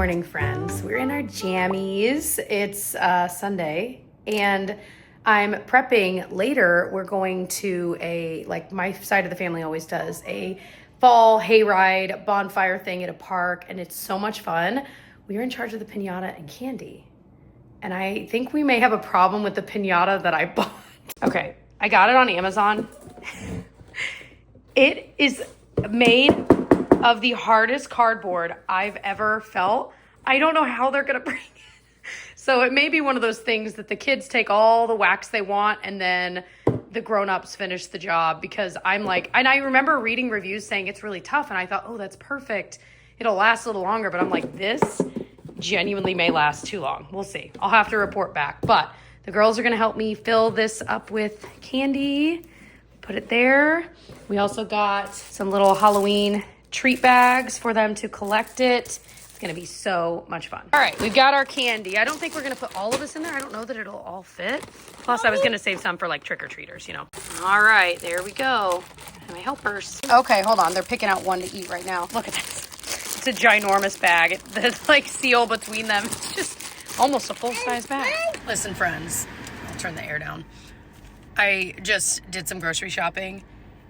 morning, friends. We're in our jammies. It's Sunday, and I'm prepping. Later, we're going to like my side of the family always does, a fall hayride bonfire thing at a park, and it's so much fun. We are in charge of the piñata and candy, and I think we may have a problem with the piñata that I bought. Okay, I got it on Amazon. It is made of the hardest cardboard I've ever felt. I don't know how they're gonna bring it. So it may be one of those things that the kids take all the wax they want and then the grown-ups finish the job, because I'm like, and I remember reading reviews saying it's really tough, and I thought, oh, that's perfect. It'll last a little longer, but I'm like, this genuinely may last too long. We'll see. I'll have to report back. But the girls are gonna help me fill this up with candy, put it there. We also got some little Halloween treat bags for them to collect it. It's gonna be so much fun. All right, we've got our candy. I don't think we're gonna put all of this in there. I don't know that it'll all fit. Plus, I was gonna save some for like trick-or-treaters, you know. All right, there we go. My helpers. Okay, hold on. They're picking out one to eat right now. Look at this. It's a ginormous bag. There's like seal between them. It's just almost a full-size bag. Listen, friends, I'll turn the air down. I just did some grocery shopping.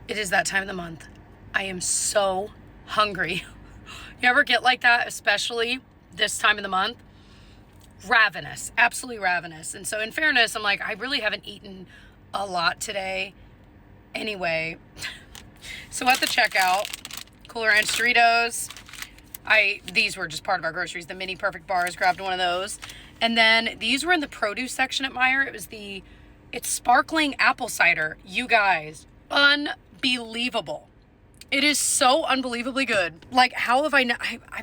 It is that time of the month. I am so hungry. You ever get like that, especially this time of the month? Ravenous, absolutely ravenous. And so in fairness, I'm like, I really haven't eaten a lot today anyway. So at the checkout, Cool Ranch Doritos. These were just part of our groceries. The mini perfect bars, grabbed one of those. And then these were in the produce section at Meijer. It's sparkling apple cider. You guys, unbelievable. It is so unbelievably good. Like, how have I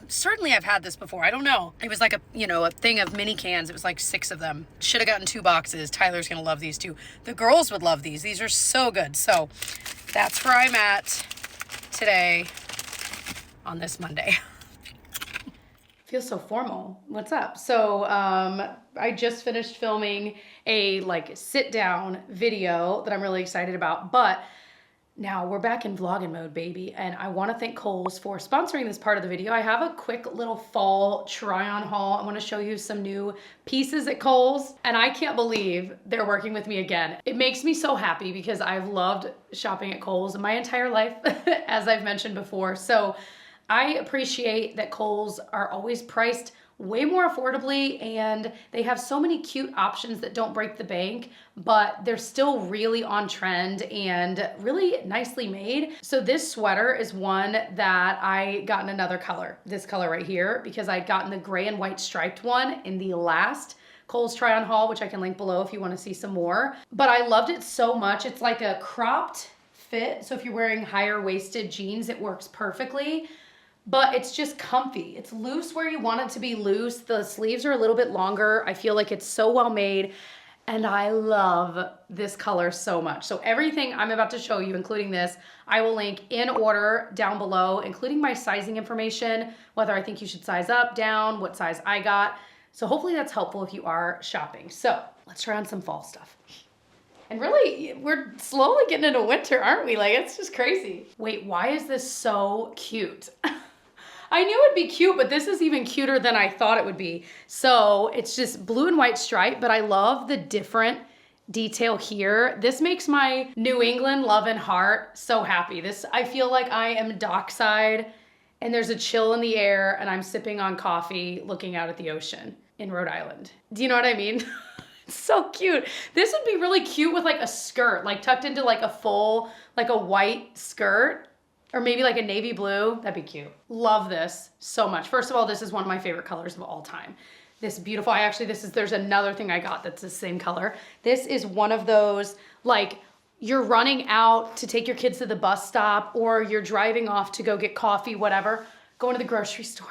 certainly I've had this before. I don't know. It was like a thing of mini cans. It was like 6 of them. Should have gotten 2 boxes. Tyler's gonna love these too. The girls would love these. These are so good. So that's where I'm at today on this Monday. Feels so formal. What's up? So I just finished filming a sit down video that I'm really excited about, but now we're back in vlogging mode, baby. And I want to thank Kohl's for sponsoring this part of the video. I have a quick little fall try on haul. I want to show you some new pieces at Kohl's, and I can't believe they're working with me again. It makes me so happy because I've loved shopping at Kohl's my entire life, as I've mentioned before. So I appreciate that Kohl's are always priced way more affordably, and they have so many cute options that don't break the bank, but they're still really on trend and really nicely made. So this sweater is one that I got in another color, this color right here, because I'd gotten the gray and white striped one in the last Kohl's try on haul, which I can link below if you want to see some more. But I loved it so much. It's like a cropped fit, so if you're wearing higher waisted jeans, it works perfectly. But it's just comfy. It's loose where you want it to be loose. The sleeves are a little bit longer. I feel like it's so well made, and I love this color so much. So everything I'm about to show you, including this, I will link in order down below, including my sizing information, whether I think you should size up, down, what size I got. So hopefully that's helpful if you are shopping. So let's try on some fall stuff. And really, we're slowly getting into winter, aren't we? Like, it's just crazy. Wait, why is this so cute? I knew it'd be cute, but this is even cuter than I thought it would be. So it's just blue and white stripe, but I love the different detail here. This makes my New England love and heart so happy. I feel like I am dockside and there's a chill in the air and I'm sipping on coffee looking out at the ocean in Rhode Island. Do you know what I mean? It's so cute. This would be really cute with like a skirt, like tucked into like a full, like a white skirt. Or maybe like a navy blue, that'd be cute. Love this so much. First of all, this is one of my favorite colors of all time. This beautiful, there's another thing I got that's the same color. This is one of those, like you're running out to take your kids to the bus stop or you're driving off to go get coffee, whatever, going to the grocery store.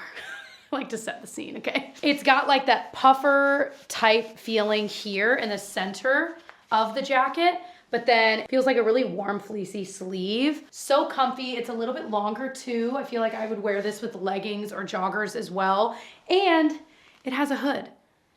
I like to set the scene, okay? It's got like that puffer type feeling here in the center of the jacket, but then it feels like a really warm fleecy sleeve. So comfy. It's a little bit longer too. I feel like I would wear this with leggings or joggers as well. And it has a hood.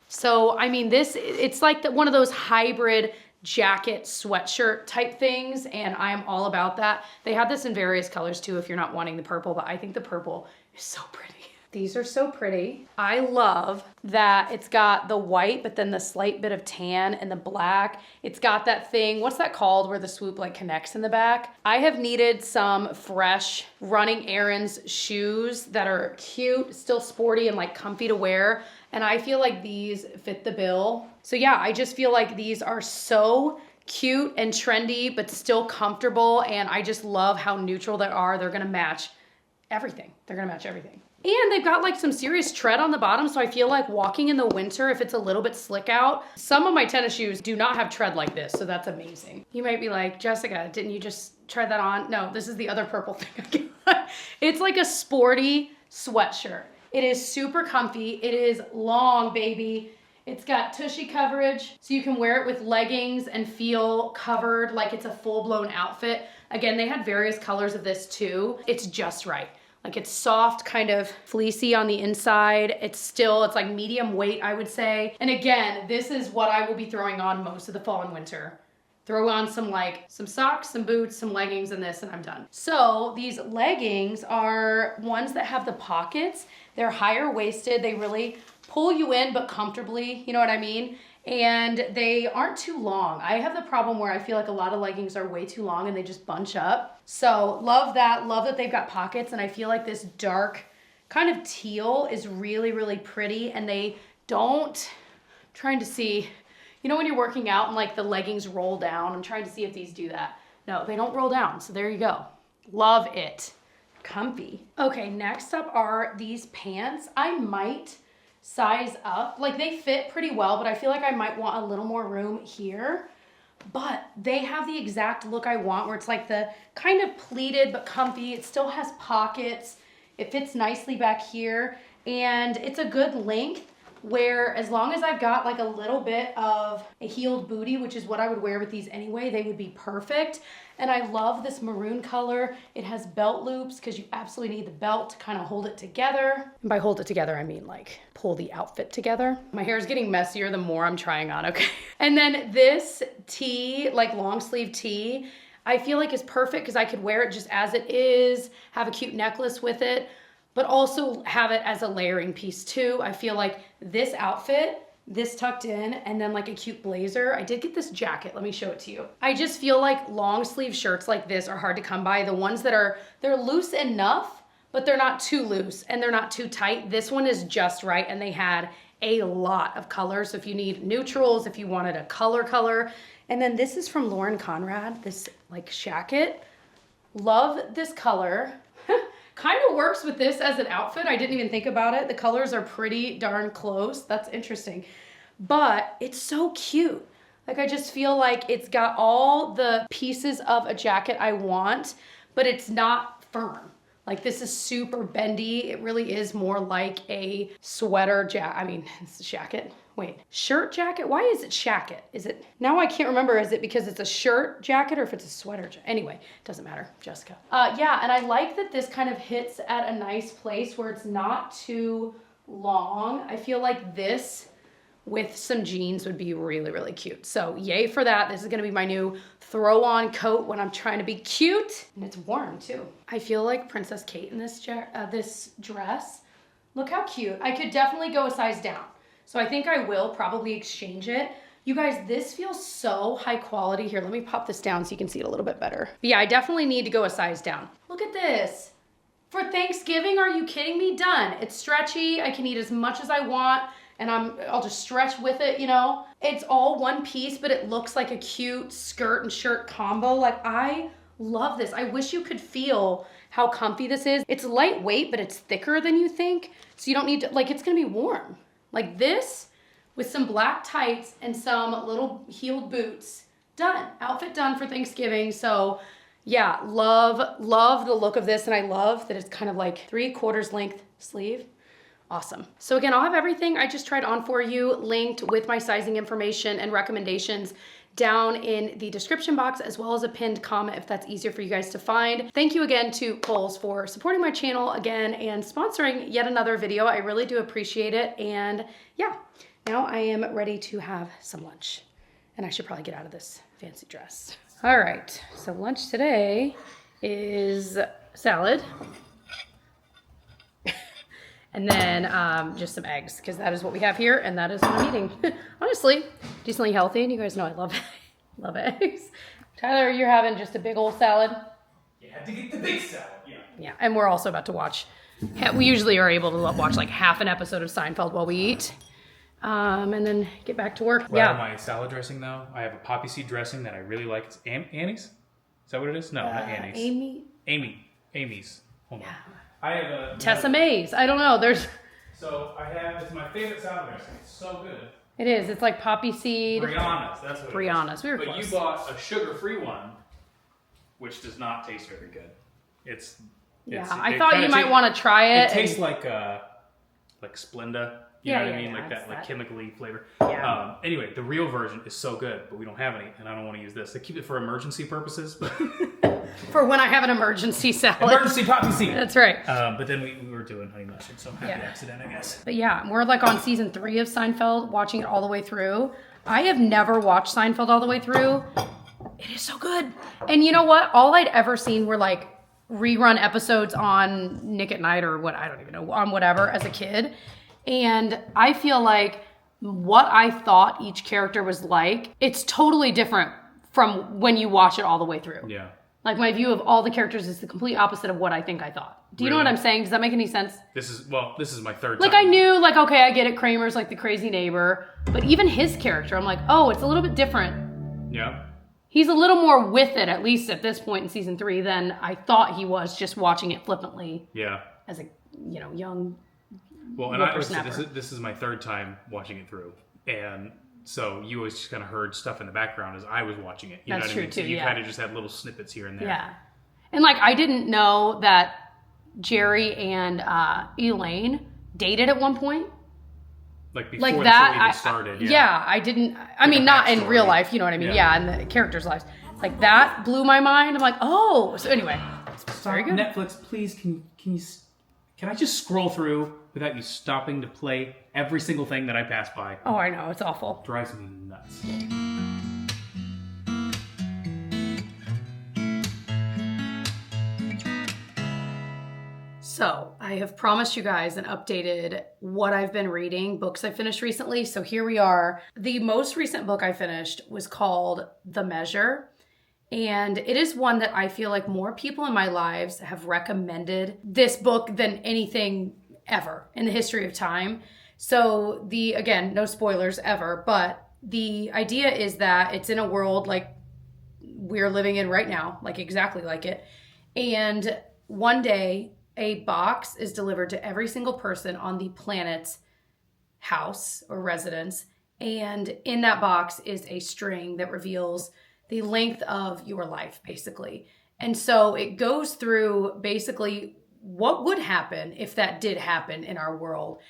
So, I mean, it's like one of those hybrid jacket sweatshirt type things, and I'm all about that. They have this in various colors too if you're not wanting the purple, but I think the purple is so pretty. These are so pretty. I love that it's got the white, but then the slight bit of tan and the black. It's got that thing, what's that called, where the swoop like connects in the back? I have needed some fresh running errands shoes that are cute, still sporty and like comfy to wear. And I feel like these fit the bill. So yeah, I just feel like these are so cute and trendy, but still comfortable. And I just love how neutral they are. They're gonna match everything. They're gonna match everything. And they've got like some serious tread on the bottom, so I feel like walking in the winter, if it's a little bit slick out, some of my tennis shoes do not have tread like this, so that's amazing. You might be like, Jessica, didn't you just try that on? No, this is the other purple thing I got. It's like a sporty sweatshirt. It is super comfy. It is long, baby. It's got tushy coverage, so you can wear it with leggings and feel covered like it's a full-blown outfit. Again, they had various colors of this too. It's just right. Like it's soft, kind of fleecy on the inside. It's like medium weight, I would say. And again, this is what I will be throwing on most of the fall and winter. Throw on some socks, some boots, some leggings and this, and I'm done. So these leggings are ones that have the pockets. They're higher waisted. They really pull you in, but comfortably, you know what I mean? And they aren't too long. I have the problem where I feel like a lot of leggings are way too long and they just bunch up. So love that they've got pockets, and I feel like this dark kind of teal is really, really pretty. And they don't, I'm trying to see, you know when you're working out and like the leggings roll down? I'm trying to see if these do that. No, they don't roll down, so there you go. Love it. Comfy. Okay, next up are these pants. I might size up. Like they fit pretty well, but I feel like I might want a little more room here. But they have the exact look I want, where it's like the kind of pleated but comfy. It still has pockets. It fits nicely back here, and it's a good length where as long as I've got like a little bit of a heeled booty, which is what I would wear with these anyway, they would be perfect. And I love this maroon color. It has belt loops because you absolutely need the belt to kind of hold it together. And by hold it together, I mean like pull the outfit together. My hair is getting messier the more I'm trying on, okay? And then this tee, like long sleeve tee, I feel like is perfect because I could wear it just as it is, have a cute necklace with it, but also have it as a layering piece too. I feel like this outfit, this tucked in, and then like a cute blazer. I did get this jacket. Let me show it to you. I just feel like long sleeve shirts like this are hard to come by. The ones that they're loose enough, but they're not too loose and they're not too tight. This one is just right, and they had a lot of colors. So if you need neutrals, if you wanted a color. And then this is from Lauren Conrad, this like shacket. Love this color. Kind of works with this as an outfit. I didn't even think about it. The colors are pretty darn close. That's interesting. But it's so cute. Like I just feel like it's got all the pieces of a jacket I want, but it's not firm. Like this is super bendy. It really is more like a sweater jacket. I mean, it's a jacket. Wait, shirt jacket? Why is it shacket? Is it, now I can't remember, is it because it's a shirt jacket or if it's a sweater jacket? Anyway, doesn't matter, Jessica. Yeah, and I like that this kind of hits at a nice place where it's not too long. I feel like this with some jeans would be really, really cute. So yay for that. This is gonna be my new throw on coat when I'm trying to be cute. And it's warm too. I feel like Princess Kate in this dress. Look how cute. I could definitely go a size down. So I think I will probably exchange it. You guys, this feels so high quality. Here, let me pop this down so you can see it a little bit better. But yeah, I definitely need to go a size down. Look at this. For Thanksgiving, are you kidding me? Done. It's stretchy. I can eat as much as I want, and I'll just stretch with it, you know? It's all one piece, but it looks like a cute skirt and shirt combo. Like, I love this. I wish you could feel how comfy this is. It's lightweight, but it's thicker than you think. So you don't need to, like, it's gonna be warm. Like this, with some black tights and some little heeled boots, done. Outfit done for Thanksgiving. So yeah, love the look of this, and I love that it's kind of like 3/4 length sleeve. Awesome. So again, I'll have everything I just tried on for you linked with my sizing information and recommendations down in the description box, as well as a pinned comment if that's easier for you guys to find. Thank you again to Kohl's for supporting my channel again and sponsoring yet another video. I really do appreciate it. And yeah, now I am ready to have some lunch, and I should probably get out of this fancy dress. All right, so lunch today is salad And then just some eggs, because that is what we have here, and that is what I'm eating. Honestly, decently healthy, and you guys know I love love eggs. Tyler, you're having just a big old salad? You had to get the big salad, yeah. Yeah, and we're also about to watch, we usually are able to watch like half an episode of Seinfeld while we eat, and then get back to work. Yeah. My salad dressing, though, I have a poppy seed dressing that I really like. It's Annie's? Is that what it is? No, not Annie's. Amy's. Hold on. I have a... Tessa May's. I don't know. So I have, it's my favorite salad dressing. It's so good. It is. It's like poppy seed. Brianna's, that's what Brianna's. it is. We were but close. You bought a sugar-free one, which does not taste very good. I thought you might want to try it. It tastes like Splenda. You know what I mean? Like that chemically flavor. Yeah. Anyway, the real version is so good, but we don't have any, and I don't want to use this. I keep it for emergency purposes. For when I have an emergency salad. Emergency poppy seed. That's right. But then we were doing honey mustard, so happy accident, I guess. But yeah, we're like on season 3 of Seinfeld, watching it all the way through. I have never watched Seinfeld all the way through. It is so good. And you know what? All I'd ever seen were like rerun episodes on Nick at Night or what, I don't even know, on whatever as a kid. And I feel like what I thought each character was like, it's totally different from when you watch it all the way through. Yeah. Like my view of all the characters is the complete opposite of what I think I thought. Do you know what I'm saying? Does that make any sense? This is my third time. Like I knew, like, okay, I get it. Kramer's like the crazy neighbor. But even his character, I'm like, oh, it's a little bit different. Yeah. He's a little more with it, at least at this point in season 3, than I thought he was just watching it flippantly. Yeah. As a, young Well, and I would say this is my third time watching it through. And so you always just kind of heard stuff in the background as I was watching it. You know what I mean? So you kind of just had little snippets here and there. Yeah. And like, I didn't know that Jerry and Elaine dated at one point. Like before the show even started. Yeah, I didn't. I mean, not in real life, you know what I mean? Yeah, in the characters' lives. Like that blew my mind. I'm like, oh. So anyway, it's very good. Netflix, please, can I just scroll through without you stopping to play every single thing that I pass by? Oh, I know. It's awful. Drives me nuts. So, I have promised you guys and updated what I've been reading, books I finished recently. So here we are. The most recent book I finished was called The Measure. And it is one that I feel like more people in my lives have recommended this book than anything ever in the history of time. So again, no spoilers ever, but the idea is that it's in a world like we're living in right now, like exactly like it. And one day, a box is delivered to every single person on the planet's house or residence. And in that box is a string that reveals the length of your life, basically. And so it goes through basically what would happen if that did happen in our world.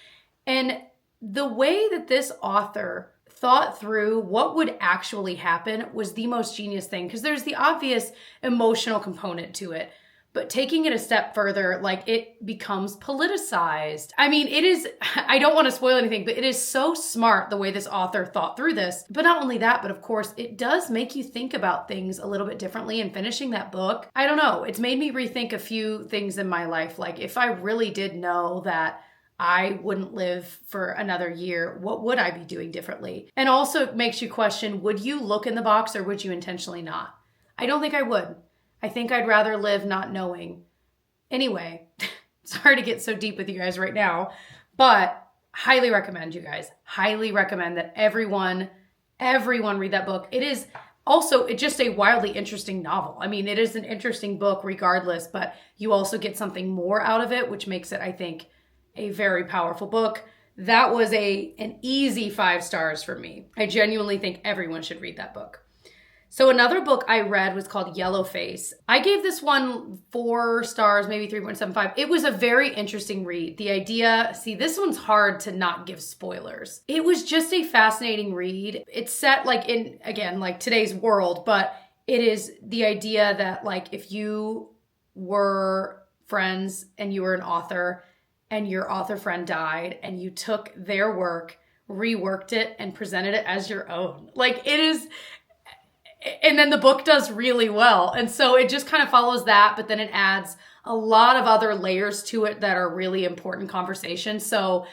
And the way that this author thought through what would actually happen was the most genius thing, because there's the obvious emotional component to it. But taking it a step further, like it becomes politicized. I mean, it is, I don't want to spoil anything, but it is so smart the way this author thought through this. But not only that, but of course, it does make you think about things a little bit differently. And finishing that book, I don't know, it's made me rethink a few things in my life. Like if I really did know that I wouldn't live for another year, what would I be doing differently? And also it makes you question, would you look in the box or would you intentionally not? I don't think I would. I think I'd rather live not knowing. Anyway, sorry to get so deep with you guys right now, but highly recommend you guys. Highly recommend that everyone read that book. It is also, it's just a wildly interesting novel. I mean, it is an interesting book regardless, but you also get something more out of it, which makes it, I think, a very powerful book. That was an easy 5 stars for me. I genuinely think everyone should read that book. So another book I read was called Yellowface. I gave this one 4 stars, maybe 3.75. It was a very interesting read. The idea, see, this one's hard to not give spoilers. It was just a fascinating read. It's set like in, again, like today's world, but it is the idea that like if you were friends and you were an author and your author friend died and you took their work, reworked it, and presented it as your own. Like it is... And then the book does really well. And so it just kind of follows that, but then it adds a lot of other layers to it that are really important conversations. So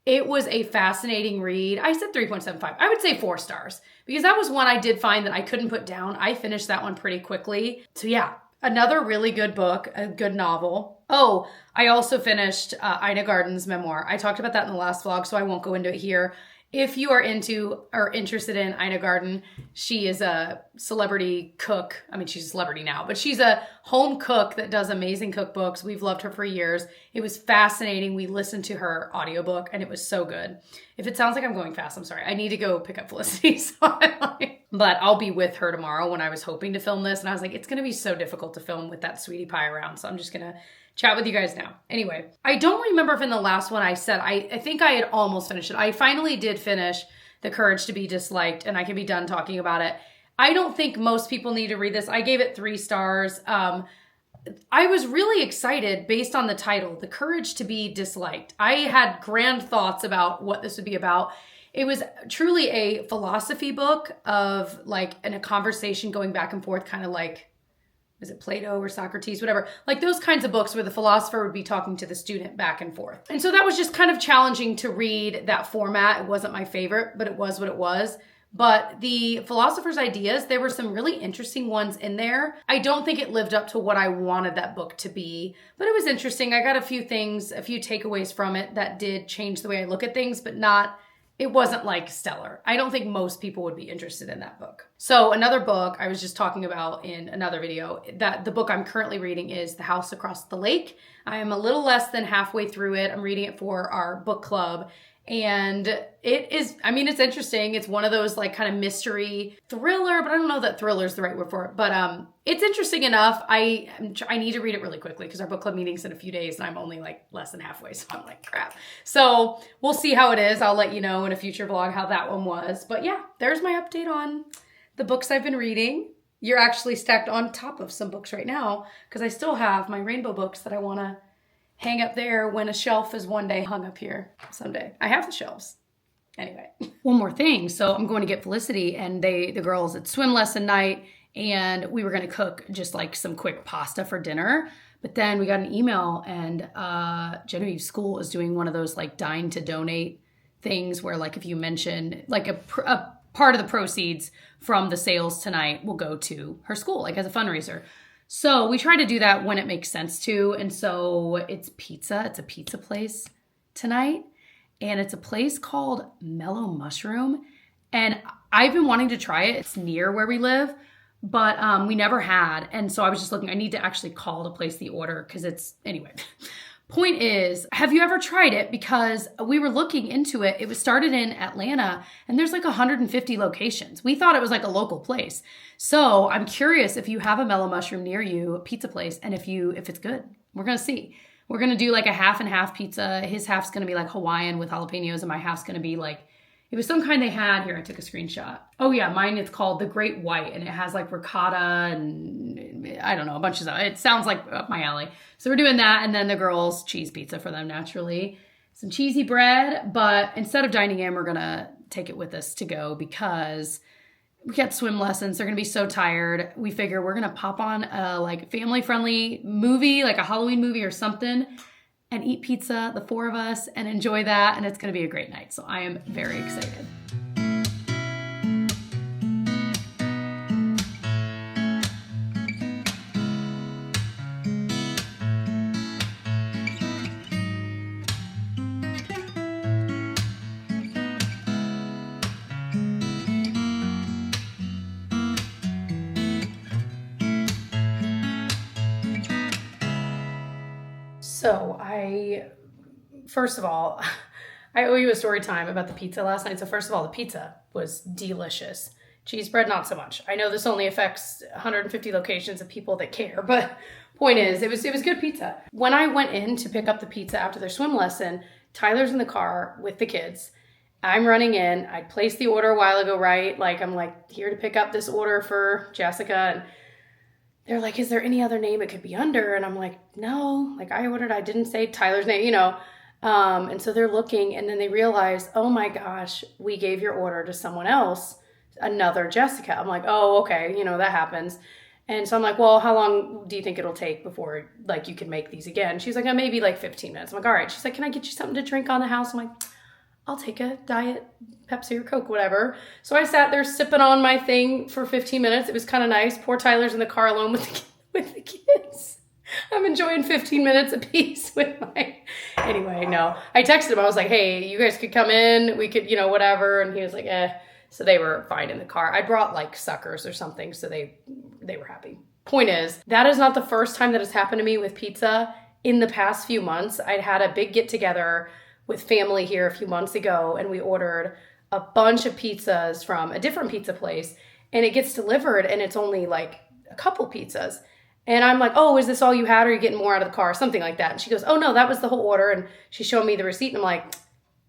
it was a fascinating read. I said 3.75. I would say 4 stars because that was one I did find that I couldn't put down. I finished that one pretty quickly. So yeah, another really good book, a good novel. Oh, I also finished Ina Garten's memoir. I talked about that in the last vlog, so I won't go into it here. If you are into or interested in Ina Garten, she is a celebrity cook. I mean, she's a celebrity now, but she's a home cook that does amazing cookbooks. We've loved her for years. It was fascinating. We listened to her audiobook and it was so good. If it sounds like I'm going fast, I'm sorry. I need to go pick up Felicity. But I'll be with her tomorrow when I was hoping to film this. And I was like, it's going to be so difficult to film with that sweetie pie around. So I'm just going to chat with you guys now. Anyway, I don't remember if in the last one I said, I think I had almost finished it. I finally did finish The Courage to be Disliked, and I can be done talking about it. I don't think most people need to read this. I gave it 3 stars. I was really excited based on the title, The Courage to be Disliked. I had grand thoughts about what this would be about. It was truly a philosophy book of like, in a conversation going back and forth, kind of like, is it Plato or Socrates, whatever, like those kinds of books where the philosopher would be talking to the student back and forth. And so that was just kind of challenging to read that format. It wasn't my favorite, but it was what it was. But the philosopher's ideas, there were some really interesting ones in there. I don't think it lived up to what I wanted that book to be, but it was interesting. I got a few things, a few takeaways from it that did change the way I look at things, but it wasn't like stellar. I don't think most people would be interested in that book. So another book I was just talking about in another video, that the book I'm currently reading is The House Across the Lake. I am a little less than halfway through it. I'm reading it for our book club. And it is, I mean, it's interesting. It's one of those like kind of mystery thriller, but I don't know that thriller is the right word for it. But it's interesting enough. I need to read it really quickly because our book club meeting's in a few days and I'm only like less than halfway. So I'm like, crap. So we'll see how it is. I'll let you know in a future vlog how that one was. But yeah, there's my update on the books I've been reading. You're actually stacked on top of some books right now because I still have my rainbow books that I want to hang up there when a shelf is one day hung up here someday. I have the shelves. Anyway, one more thing. So I'm going to get Felicity and the girls at swim lesson night, and we were going to cook just like some quick pasta for dinner. But then we got an email and Genevieve's school is doing one of those like dine to donate things where like if you mention like a part of the proceeds from the sales tonight will go to her school, like as a fundraiser. So we try to do that when it makes sense to. And so it's pizza. It's a pizza place tonight. And it's a place called Mellow Mushroom. And I've been wanting to try it. It's near where we live, but we never had. And so I was just looking, I need to actually call to place the order because it's, anyway. Point is, have you ever tried it? Because we were looking into it. It was started in Atlanta and there's like 150 locations. We thought it was like a local place. So I'm curious if you have a Mellow Mushroom near you, a pizza place, and if it's good. We're going to see. We're going to do like a half and half pizza. His half's going to be like Hawaiian with jalapenos and my half's going to be like, it was some kind they had here. I took a screenshot. Oh yeah, mine it's called the Great White and it has like ricotta and I don't know, a bunch of stuff. It sounds like up my alley. So we're doing that, and then the girls cheese pizza for them naturally. Some cheesy bread, but instead of dining in, we're gonna take it with us to go because we got swim lessons. They're gonna be so tired. We figure we're gonna pop on a like family-friendly movie, like a Halloween movie or something, and eat pizza, the 4 of us, and enjoy that, and it's gonna be a great night. So I am very excited. So first of all, I owe you a story time about the pizza last night. So first of all, the pizza was delicious. Cheese bread, not so much. I know this only affects 150 locations of people that care, but point is, it was good pizza. When I went in to pick up the pizza after their swim lesson, Tyler's in the car with the kids. I'm running in. I placed the order a while ago, right? Like I'm like here to pick up this order for Jessica, and they're like, is there any other name it could be under? And I'm like, no, like I didn't say Tyler's name, you know. And so they're looking and then they realize, oh my gosh, we gave your order to someone else, another Jessica. I'm like, oh, okay, you know, that happens. And so I'm like, well, how long do you think it'll take before like you can make these again? She's like, oh, maybe like 15 minutes. I'm like, all right. She's like, can I get you something to drink on the house? I'm like, I'll take a diet Pepsi or Coke, whatever. So I sat there sipping on my thing for 15 minutes. It was kind of nice. Poor Tyler's in the car alone with the kids. I'm enjoying 15 minutes apiece with my... Anyway, no. I texted him. I was like, hey, you guys could come in. We could, whatever. And he was like, eh. So they were fine in the car. I brought like suckers or something. So they were happy. Point is, that is not the first time that has happened to me with pizza. In the past few months, I'd had a big get together with family here a few months ago, and we ordered a bunch of pizzas from a different pizza place, and it gets delivered and it's only like a couple pizzas. And I'm like, oh, is this all you had, or are you getting more out of the car? Something like that. And she goes, oh no, that was the whole order. And she's showing me the receipt, and I'm like,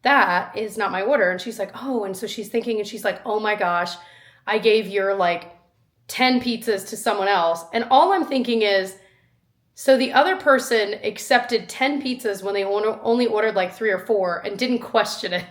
that is not my order. And she's like, oh, and so she's thinking, and she's like, oh my gosh, I gave your like 10 pizzas to someone else. And all I'm thinking is, so the other person accepted 10 pizzas when they only ordered like 3 or 4 and didn't question it.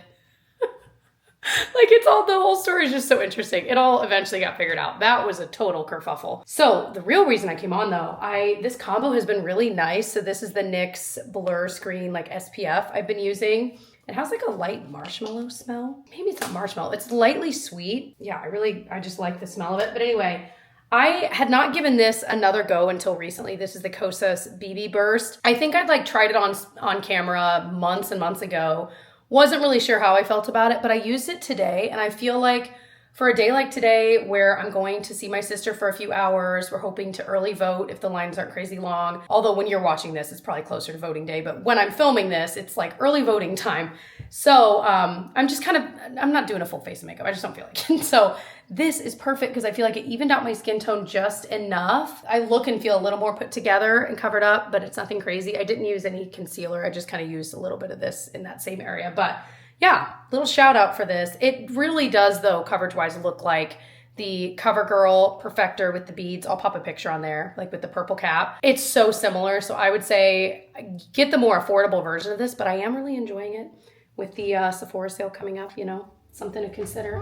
Like the whole story is just so interesting. It all eventually got figured out. That was a total kerfuffle. So the real reason I came on though, this combo has been really nice. So this is the NYX Blur Screen like SPF I've been using. It has like a light marshmallow smell. Maybe it's not marshmallow. It's lightly sweet. Yeah, I just like the smell of it. But anyway, I had not given this another go until recently. This is the Kosas BB Burst. I think I'd like tried it on camera months and months ago. Wasn't really sure how I felt about it, but I used it today, and I feel like for a day like today where I'm going to see my sister for a few hours, we're hoping to early vote if the lines aren't crazy long. Although when you're watching this, it's probably closer to voting day, but when I'm filming this, it's like early voting time. So I'm not doing a full face of makeup. I just don't feel like it. So this is perfect because I feel like it evened out my skin tone just enough. I look and feel a little more put together and covered up, but it's nothing crazy. I didn't use any concealer. I just kind of used a little bit of this in that same area. But yeah, little shout out for this. It really does, though, coverage-wise, look like the CoverGirl Perfector with the beads. I'll pop a picture on there, like with the purple cap. It's so similar. So I would say get the more affordable version of this, but I am really enjoying it with the Sephora sale coming up, something to consider.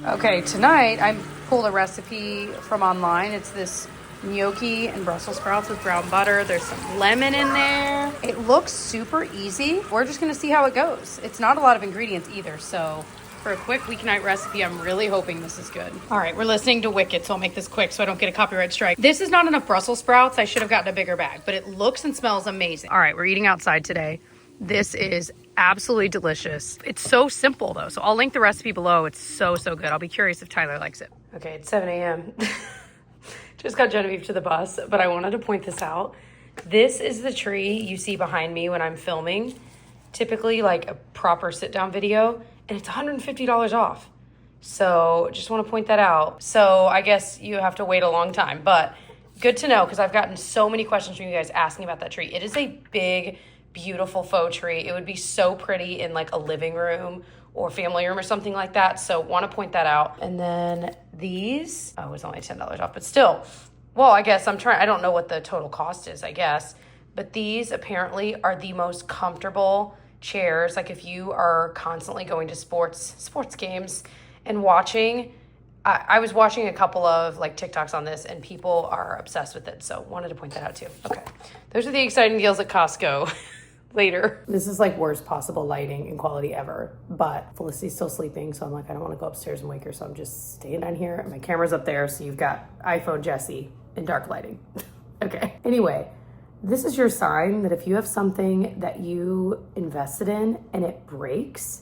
Okay, tonight I pulled a recipe from online. It's this gnocchi and Brussels sprouts with brown butter. There's some lemon in there. It looks super easy. We're just gonna see how it goes. It's not a lot of ingredients either, so for a quick weeknight recipe, I'm really hoping this is good. All right, we're listening to Wicked, so I'll make this quick so I don't get a copyright strike. This is not enough Brussels sprouts. I should have gotten a bigger bag, but it looks and smells amazing. All right, we're eating outside today. This is absolutely delicious. It's so simple though, so I'll link the recipe below. It's so good. I'll be curious if Tyler likes it. Okay, it's 7 a.m. Just got Genevieve to the bus, but I wanted to point this out. This is the tree you see behind me when I'm filming, typically like a proper sit-down video, and it's $150 off. So just want to point that out. So I guess you have to wait a long time, but good to know because I've gotten so many questions from you guys asking about that tree. It is a big, beautiful faux tree. It would be so pretty in like a living room or family room or something like that. So want to point that out. And then these, oh, it's only $10 off, but still, well, I guess I don't know what the total cost is, I guess, but these apparently are the most comfortable chairs. Like if you are constantly going to sports games and watching, I was watching a couple of like TikToks on this and people are obsessed with it. So wanted to point that out too. Okay. Those are the exciting deals at Costco. Later. This is like worst possible lighting and quality ever, but Felicity's still sleeping, so I'm like, I don't want to go upstairs and wake her, so I'm just staying down here, and my camera's up there, so you've got iPhone Jessie in dark lighting. Okay. Anyway, this is your sign that if you have something that you invested in and it breaks,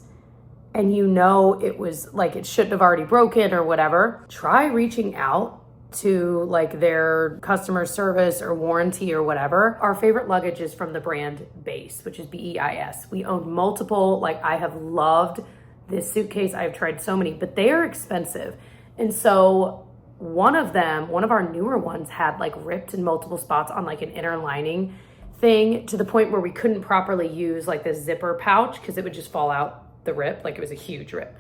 and it was like it shouldn't have already broken or whatever, try reaching out to like their customer service or warranty or whatever. Our favorite luggage is from the brand Beis, which is BEIS. We own multiple, like I have loved this suitcase. I've tried so many, but they are expensive. And so one of our newer ones had like ripped in multiple spots on like an inner lining thing to the point where we couldn't properly use like the zipper pouch because it would just fall out the rip. Like it was a huge rip.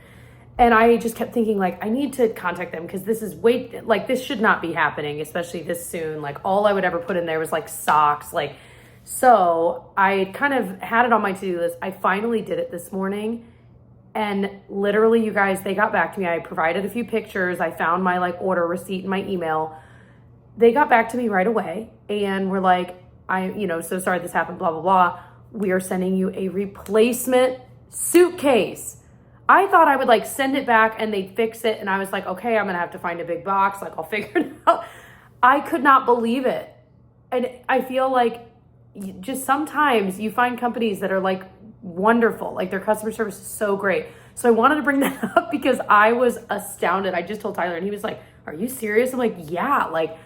And I just kept thinking, like, I need to contact them because this is this should not be happening, especially this soon. Like, all I would ever put in there was, like, socks. Like, so I kind of had it on my to-do list. I finally did it this morning. And literally, you guys, they got back to me. I provided a few pictures. I found my like order receipt in my email. They got back to me right away and were like, so sorry this happened, blah, blah, blah. We are sending you a replacement suitcase. I thought I would like send it back and they'd fix it. And I was like, okay, I'm going to have to find a big box. Like I'll figure it out. I could not believe it. And I feel like just sometimes you find companies that are like wonderful. Like their customer service is so great. So I wanted to bring that up because I was astounded. I just told Tyler and he was like, are you serious? I'm like, yeah, like,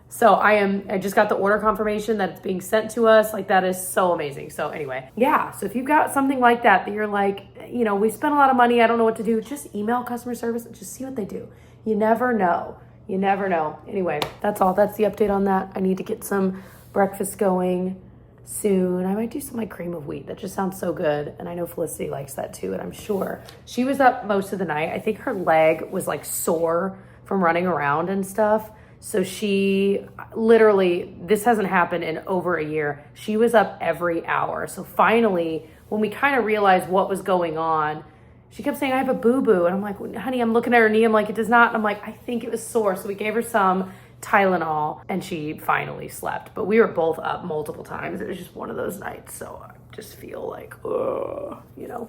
so I just got the order confirmation that it's being sent to us. Like that is so amazing. So anyway, yeah. So if you've got something like that you're like, we spent a lot of money, I don't know what to do, just email customer service and just see what they do. You never know. You never know. Anyway, that's all. That's the update on that. I need to get some breakfast going soon. I might do some like cream of wheat. That just sounds so good. And I know Felicity likes that too. And I'm sure she was up most of the night. I think her leg was like sore from running around and stuff. So she literally, this hasn't happened in over a year. She was up every hour. So finally, when we kind of realized what was going on, she kept saying, I have a boo-boo. And I'm like, honey, I'm looking at her knee. I'm like, it does not. And I'm like, I think it was sore. So we gave her some Tylenol and she finally slept. But we were both up multiple times. It was just one of those nights. So I just feel like, All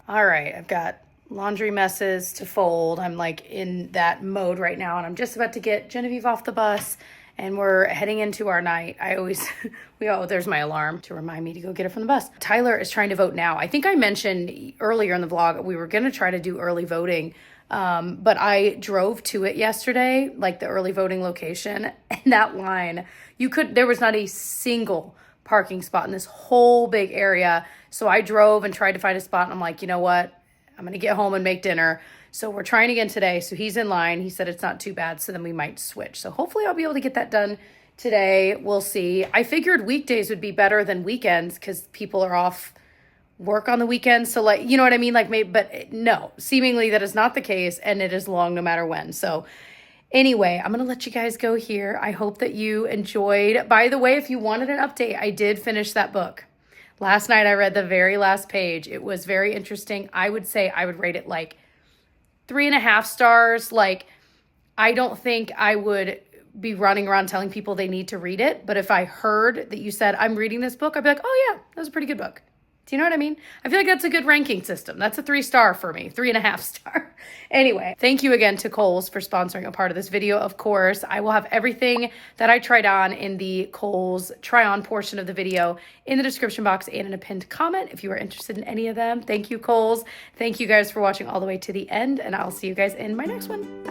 right, I've got laundry messes to fold. I'm like in that mode right now. And I'm just about to get Genevieve off the bus. And we're heading into our night. There's my alarm to remind me to go get her from the bus. Tyler is trying to vote now. I think I mentioned earlier in the vlog, we were going to try to do early voting. But I drove to it yesterday, like the early voting location, and that line, there was not a single parking spot in this whole big area. So I drove and tried to find a spot and I'm like, you know what? I'm going to get home and make dinner. So we're trying again today. So he's in line. He said it's not too bad. So then we might switch. So hopefully I'll be able to get that done today. We'll see. I figured weekdays would be better than weekends because people are off work on the weekends. So like, you know what I mean? Like maybe, but no, seemingly that is not the case. And it is long no matter when. So anyway, I'm going to let you guys go here. I hope that you enjoyed. By the way, if you wanted an update, I did finish that book. Last night I read the very last page. It was very interesting. I would say I would rate it like 3.5 stars. Like, I don't think I would be running around telling people they need to read it. But if I heard that you said, I'm reading this book, I'd be like, oh yeah, that was a pretty good book. Do you know what I mean? I feel like that's a good ranking system. That's a 3-star for me, 3.5 star. Anyway, thank you again to Kohl's for sponsoring a part of this video. Of course, I will have everything that I tried on in the Kohl's try on portion of the video in the description box and in a pinned comment if you are interested in any of them. Thank you, Kohl's. Thank you guys for watching all the way to the end, and I'll see you guys in my next one.